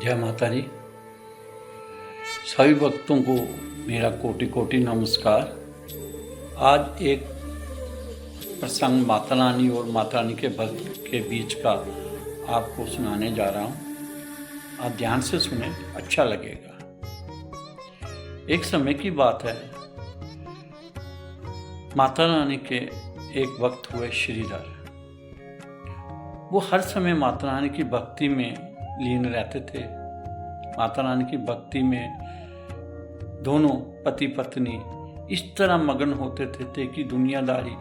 जय माता दी। सभी भक्तों को मेरा कोटि कोटि नमस्कार। आज एक प्रसंग माता रानी और माता रानी के भक्त के बीच का आपको सुनाने जा रहा हूँ। आप ध्यान से सुने, अच्छा लगेगा। एक समय की बात है, माता रानी के एक भक्त हुए श्रीधर। वो हर समय माता रानी की भक्ति में लीन रहते थे। माता रानी की भक्ति में दोनों पति पत्नी इस तरह मगन होते थे कि दुनियादारी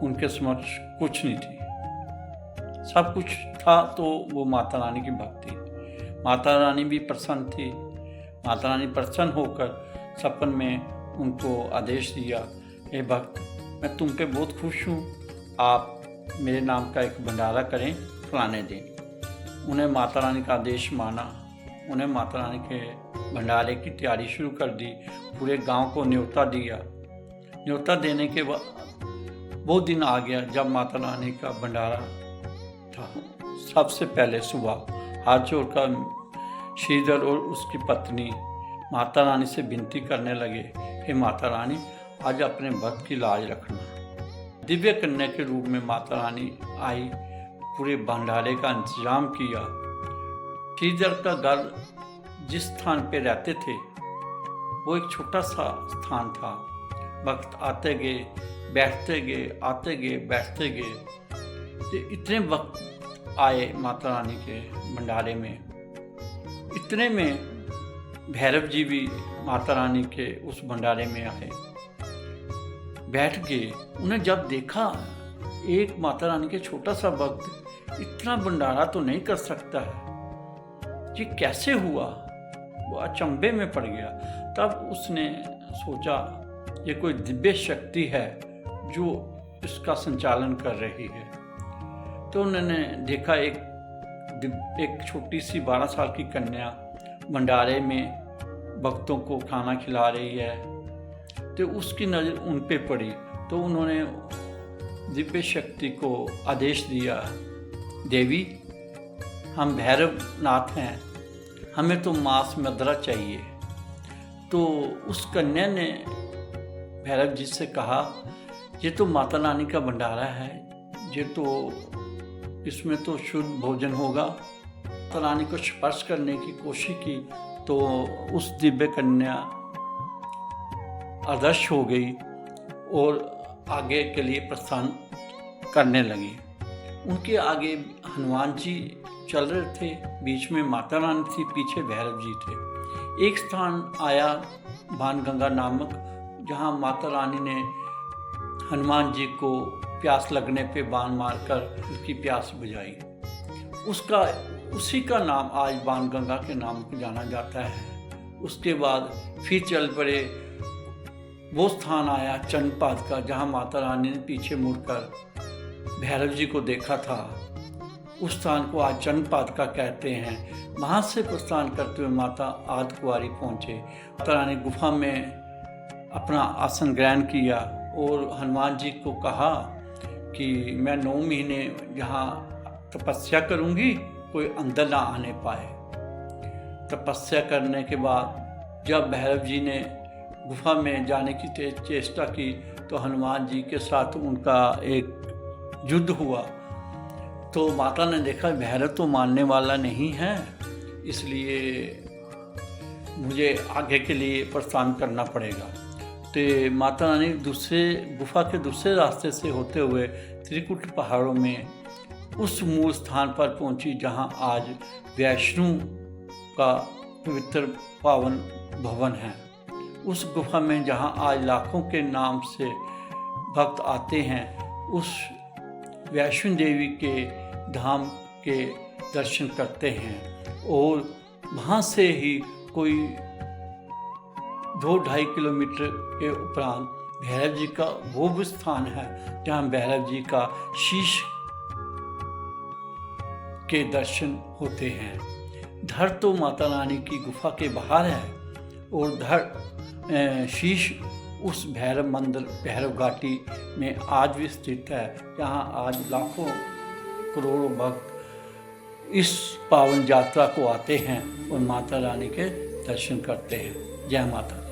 उनके समक्ष कुछ नहीं थी। सब कुछ था तो वो माता रानी की भक्ति। माता रानी भी प्रसन्न थी। माता रानी प्रसन्न होकर सपन में उनको आदेश दिया, हे भक्त, मैं तुम पे बहुत खुश हूँ, आप मेरे नाम का एक भंडारा करें फलाने दिन। उन्हें माता रानी का आदेश माना। उन्हें माता रानी के भंडारे की तैयारी शुरू कर दी। पूरे गांव को न्योता दिया। न्योता देने के बाद वो दिन आ गया जब माता रानी का भंडारा था। सबसे पहले सुबह हाथ जोड़कर श्रीधर और उसकी पत्नी माता रानी से विनती करने लगे, हे माता रानी, आज अपने भक्त की लाज रखना। दिव्य कन्या के रूप में माता रानी आई, पूरे भंडारे का इंतजाम किया। श्रीधर का घर जिस स्थान पे रहते थे वो एक छोटा सा स्थान था। भक्त आते गए, बैठते गए, आते गए, बैठते गए। तो इतने वक्त आए माता रानी के भंडारे में। इतने में भैरव जी भी माता रानी के उस भंडारे में आए, बैठ गए। उन्हें जब देखा, एक माता रानी के छोटा सा भक्त इतना भंडारा तो नहीं कर सकता है, ये कैसे हुआ? वो अचंभे में पड़ गया। तब उसने सोचा ये कोई दिव्य शक्ति है जो इसका संचालन कर रही है। तो उन्होंने देखा एक छोटी सी 12 साल की कन्या भंडारे में भक्तों को खाना खिला रही है। तो उसकी नज़र उन पे पड़ी। तो उन्होंने दिव्य शक्ति को आदेश दिया, देवी, हम भैरव नाथ हैं, हमें तो मांस मदरा चाहिए। तो उस कन्या ने भैरव जी से कहा, ये तो माता रानी का भंडारा है, ये तो इसमें तो शुद्ध भोजन होगा। माता रानी को स्पर्श करने की कोशिश की तो उस दिव्य कन्या अदृश्य हो गई और आगे के लिए प्रस्थान करने लगी। उनके आगे हनुमान जी चल रहे थे, बीच में माता रानी थी, पीछे भैरव जी थे। एक स्थान आया बाणगंगा नामक, जहाँ माता रानी ने हनुमान जी को प्यास लगने पे बाण मारकर उसकी प्यास बुझाई। उसी का नाम आज बाणगंगा के नाम को जाना जाता है। उसके बाद फिर चल पड़े। वो स्थान आया चंद्रपाद का, जहाँ माता रानी ने पीछे मुड़कर भैरव जी को देखा था। उस स्थान को आज चंद्रपाद का कहते हैं। वहाँ से प्रस्थान करते हुए माता आदि कुंवारी पहुँचे। माता रानी गुफा में अपना आसन ग्रहण किया और हनुमान जी को कहा कि मैं 9 महीने जहाँ तपस्या करूँगी, कोई अंदर ना आने पाए। तपस्या करने के बाद जब भैरव जी ने गुफा में जाने की चेष्टा की तो हनुमान जी के साथ उनका एक युद्ध हुआ। तो माता ने देखा भैरव तो मानने वाला नहीं है, इसलिए मुझे आगे के लिए प्रस्थान करना पड़ेगा। तो माता रानी गुफा के दूसरे रास्ते से होते हुए त्रिकुट पहाड़ों में उस मूल स्थान पर पहुंची जहां आज वैष्णो का पवित्र पावन भवन है। उस गुफा में जहां आज लाखों के नाम से भक्त आते हैं, उस वैष्णो देवी के धाम के दर्शन करते हैं। और वहाँ से ही कोई 2-2.5 किलोमीटर के उपरांत भैरव जी का वो भी स्थान है जहाँ भैरव जी का शीश के दर्शन होते हैं। धड़ तो माता रानी की गुफा के बाहर है और शीश उस भैरव मंदिर, भैरव घाटी में आज भी स्थित है, जहाँ आज लाखों करोड़ों भक्त इस पावन यात्रा को आते हैं और माता रानी के दर्शन करते हैं। जय माता दी।